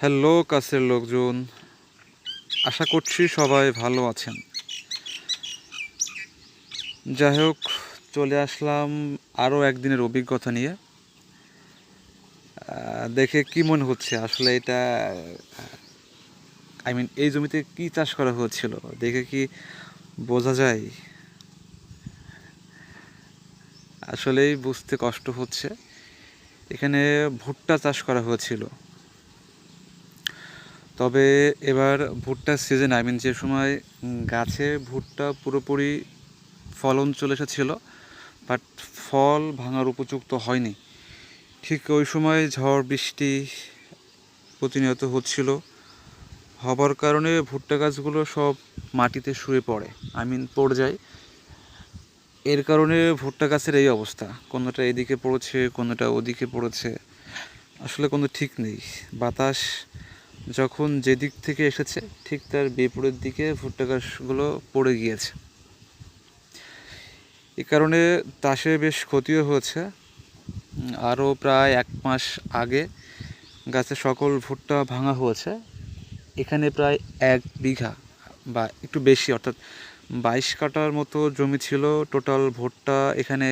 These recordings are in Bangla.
হ্যালো কাছের লোকজন, আশা করছি সবাই ভালো আছেন। যাই হোক, চলে আসলাম আরও একদিনের অভিজ্ঞতা নিয়ে। দেখে কি মনে হচ্ছে আসলে এটা, এই জমিতে কি চাষ করা হয়েছিল দেখে কি বোঝা যায়? আসলেই বুঝতে কষ্ট হচ্ছে। এখানে ভুট্টা চাষ করা হয়েছিল, তবে এবার ভুট্টার সিজন, যে সময় গাছে ভুট্টা পুরোপুরি ফলন চলে এসেছিল, বাট ফল ভাঙার উপযুক্ত হয়নি। ঠিক ওই সময় ঝড় বৃষ্টি প্রতিনিয়ত হচ্ছিল, হবার কারণে ভুট্টা গাছগুলো সব মাটিতে শুয়ে পড়ে, পড়ে যায়। এর কারণে ভুট্টা গাছের এই অবস্থা, কোনোটা এদিকে পড়েছে, কোনোটা ওদিকে পড়েছে, আসলে কোনো ঠিক নেই। বাতাস যখন যেদিক থেকে এসেছে ঠিক তার বিপরীত দিকে ভুট্টা গাছগুলো পড়ে গিয়েছে। এ কারণে চাষে বেশ ক্ষতিও হয়েছে। আরও প্রায় 1 মাস আগে গাছের সকল ভুট্টা ভাঙা হয়েছে। এখানে প্রায় 1 বিঘা বা একটু বেশি, অর্থাৎ 22 কাঠার মতো জমি ছিল। টোটাল ভুট্টা এখানে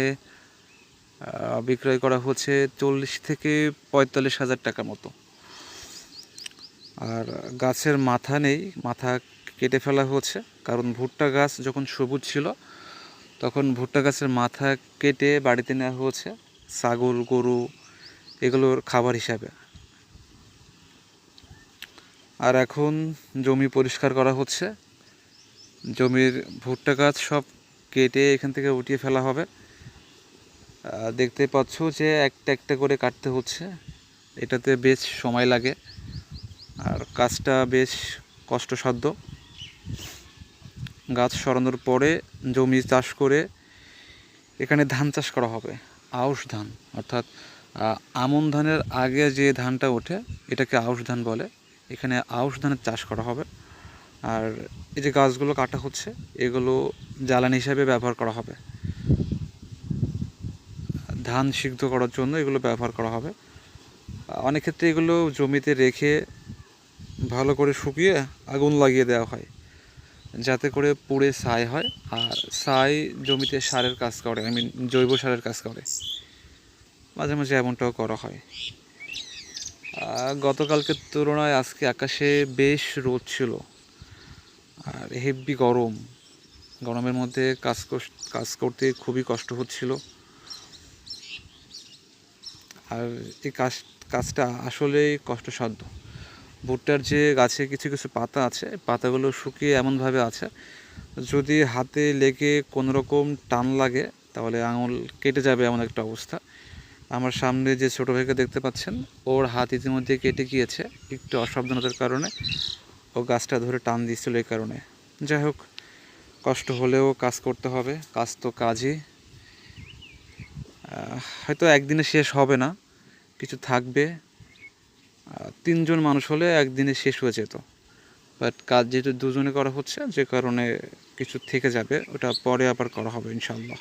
বিক্রয় করা হচ্ছে 40 থেকে 45 হাজার টাকা মতো। আর গাছের মাথা নেই, মাথা কেটে ফেলা হচ্ছে, কারণ ভুট্টা গাছ যখন সবুজ ছিল তখন ভুট্টা গাছের মাথা কেটে বাড়িতে নেওয়া হয়েছে ছাগল গরু এগুলোর খাবার হিসাবে। আর এখন জমি পরিষ্কার করা হচ্ছে, জমির ভুট্টা গাছ সব কেটে এখান থেকে উঠিয়ে ফেলা হবে। দেখতে পাচ্ছ যে একটা একটা করে কাটতে হচ্ছে, এটাতে বেশ সময় লাগে আর কাজটা বেশ কষ্টসাধ্য। গাছ সরানোর পরে জমি চাষ করে এখানে ধান চাষ করা হবে, আউশ ধান, অর্থাৎ আমন ধানের আগে যে ধানটা ওঠে এটাকে আউশ ধান বলে। এখানে আউশ ধানের চাষ করা হবে। আর এই যে গাছগুলো কাটা হচ্ছে এগুলো জ্বালানি হিসাবে ব্যবহার করা হবে, ধান সিদ্ধ করার জন্য এগুলো ব্যবহার করা হবে। অনেক ক্ষেত্রে এগুলো জমিতে রেখে ভালো করে শুকিয়ে আগুন লাগিয়ে দেওয়া হয়, যাতে করে পুড়ে ছাই হয়। আর ছাই জমিতে সারের কাজ করে, জৈব সারের কাজ করে। মাঝে মাঝে এমনটাও করা হয়। গতকালকের তুলনায় আজকে আকাশে বেশ রোদ ছিল আর হেভি গরম। গরমের মধ্যে কাজ করতে খুবই কষ্ট হচ্ছিল। আর এই কাজটা আসলেই কষ্টসাধ্য। ভুট্টার যে গাছে কিছু কিছু পাতা আছে, পাতাগুলো শুকিয়ে এমনভাবে আছে, যদি হাতে লেগে কোনো রকম টান লাগে তাহলে আঙুল কেটে যাবে, এমন একটা অবস্থা। আমার সামনে যে ছোটো ভাইকে দেখতে পাচ্ছেন, ওর হাত ইতিমধ্যে কেটে গিয়েছে একটু অসাবধানতার কারণে। ও গাছটা ধরে টান দিচ্ছিল এই কারণে। যাই হোক, কষ্ট হলেও কাজ করতে হবে, কাজ তো কাজই। হয়তো একদিনে শেষ হবে না, কিছু থাকবে। 3জন মানুষ হলে একদিনে শেষ হয়ে যেত, বাট কাজ যেহেতু দুজনে করা হচ্ছে যে কারণে কিছু থেকে যাবে, ওটা পরে আবার করা হবে ইনশাল্লাহ।